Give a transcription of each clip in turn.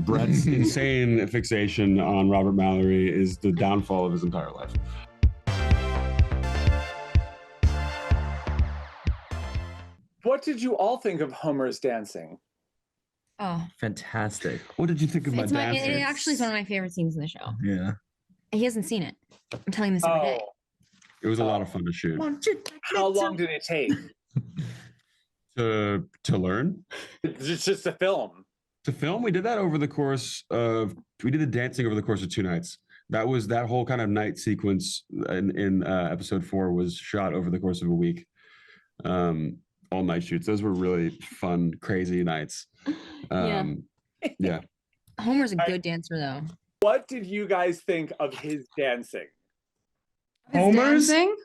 Brett's insane fixation on Robert Mallory is the downfall of his entire life. What did you all think of Homer's dancing? Oh, fantastic. What did you think of my dancing? It actually is one of my favorite scenes in the show. Yeah. He hasn't seen it. I'm telling him this every day. It was a lot of fun to shoot. How long did it take? To learn? It's just a film. To film, we did that over the course of, we did the dancing over the course of 2 nights. That whole kind of night sequence in episode 4 was shot over the course of a week. All night shoots. Those were really fun, crazy nights. Yeah. Homer's a good dancer, though. What did you guys think of his dancing? Homer's? Dancing?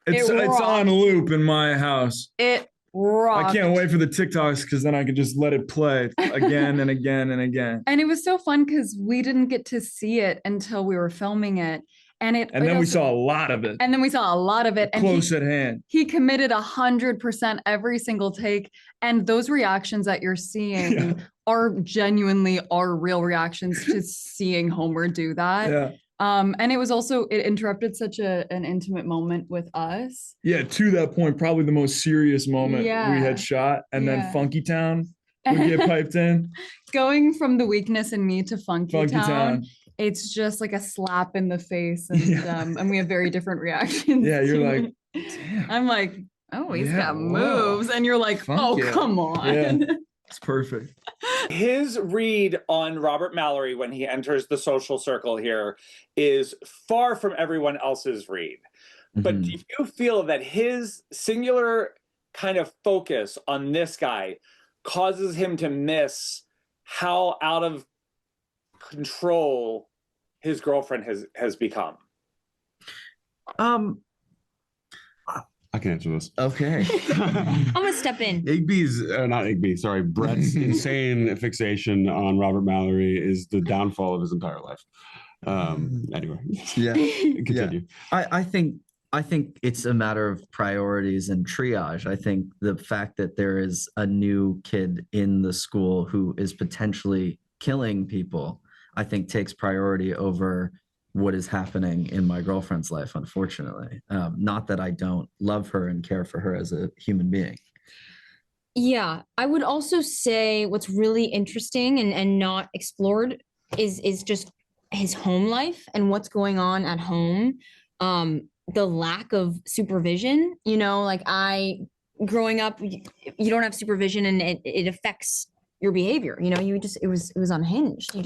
It's on loop in my house. It rocked. I can't wait for the TikToks because then I can just let it play again and again and again. And it was so fun because we didn't get to see it until we were filming it. And then we saw a lot of it. And then we saw a lot of it. Close at hand. He committed 100% every single take. And those reactions that you're seeing are genuinely our real reactions to seeing Homer do that. Yeah. And it was also, it interrupted such an intimate moment with us. Yeah, to that point, probably the most serious moment we had shot. And then Funky Town would get piped in. Going from the weakness in me to Funky Town. It's just like a slap in the face, and we have very different reactions. Yeah, you're like, damn. I'm like, oh, he's got moves, and you're like, come on. Yeah, it's perfect. His read on Robert Mallory when he enters the social circle here is far from everyone else's read. But do you feel that his singular kind of focus on this guy causes him to miss how out of control his girlfriend has become? I can answer this. Okay. I'm gonna step in. Brett's insane fixation on Robert Mallory is the downfall of his entire life. Anyway. Yeah. Continue. Yeah. I think it's a matter of priorities and triage. I think the fact that there is a new kid in the school who is potentially killing people, I think takes priority over what is happening in my girlfriend's life, unfortunately. Not that I don't love her and care for her as a human being. Yeah, I would also say what's really interesting and not explored is just his home life and what's going on at home. The lack of supervision, like growing up, you don't have supervision and it affects your behavior. It was unhinged.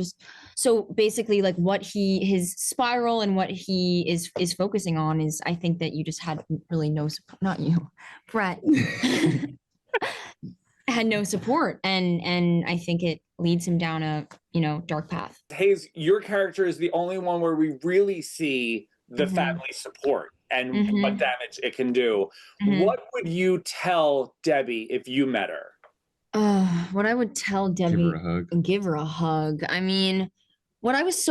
So basically like his spiral and what he is focusing on is, I think that you just had really no support, not you, Brett, had no support. And I think it leads him down a, dark path. Hayes, your character is the only one where we really see the family support and what damage it can do. What would you tell Debbie if you met her? What I would tell Debbie, give her a hug. I mean, what I was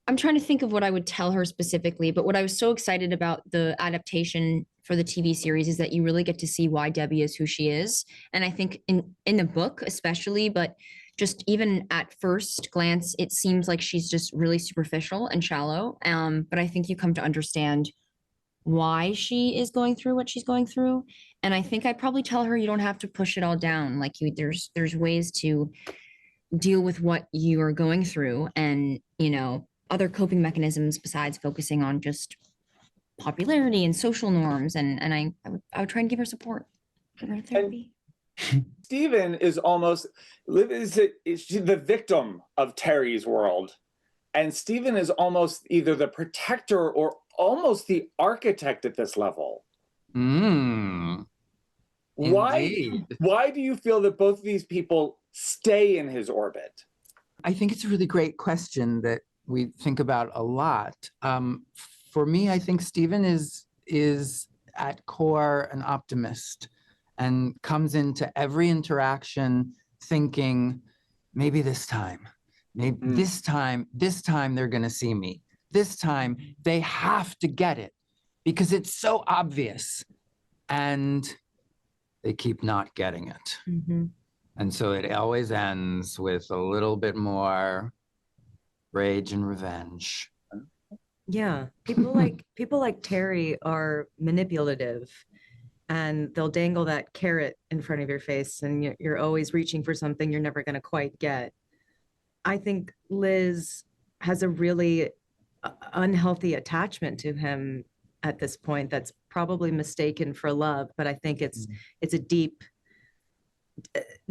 I'm trying to think of what I would tell her specifically, but what I was so excited about the adaptation for the TV series is that you really get to see why Debbie is who she is. And I think in the book especially, but just even at first glance, it seems like she's just really superficial and shallow. But I think you come to understand why she is going through what she's going through. And I think I'd probably tell her you don't have to push it all down. Like there's ways to deal with what you are going through and, other coping mechanisms besides focusing on just popularity and social norms. And I would try and give her support. Give her therapy. Steven is the victim of Terry's world. And Steven is almost either the protector or almost the architect at this level. Why do you feel that both of these people stay in his orbit? I think it's a really great question that we think about a lot. For me, I think Steven is at core an optimist and comes into every interaction thinking, maybe this time, this time they're gonna see me. This time they have to get it because it's so obvious. And they keep not getting it. And so it always ends with a little bit more rage and revenge. Yeah, people like Terry are manipulative, and they'll dangle that carrot in front of your face, and you're always reaching for something you're never going to quite get. I think Liz has a really unhealthy attachment to him at this point that's probably mistaken for love, but I think it's a deep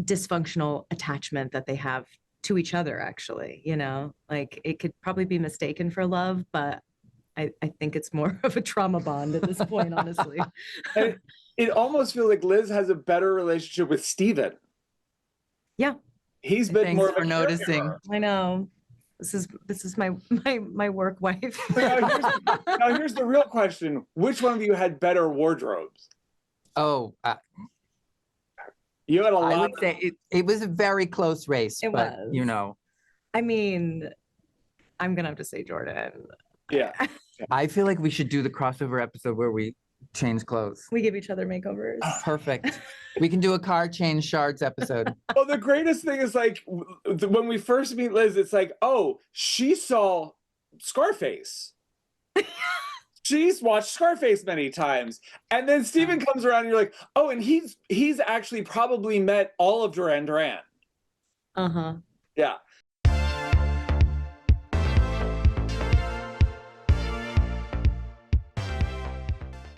dysfunctional attachment that they have to each other, actually. Like it could probably be mistaken for love, but I think it's more of a trauma bond at this point, honestly. It almost feels like Liz has a better relationship with Steven. Yeah. He's been more of a noticing. caregiver. I know. This is my work wife. Now here's the real question. Which one of you had better wardrobes? Oh, you had a lot. I would say it was a very close race, It but was. I mean, I'm gonna have to say Jordan. Yeah. I feel like we should do the crossover episode where we change clothes. We give each other makeovers. Perfect. We can do a car change shards episode. Well, the greatest thing is like when we first meet Liz, it's like, oh, she saw Scarface. She's watched Scarface many times. And then Steven comes around and you're like, oh, and he's actually probably met all of Duran Duran. Uh-huh. Yeah.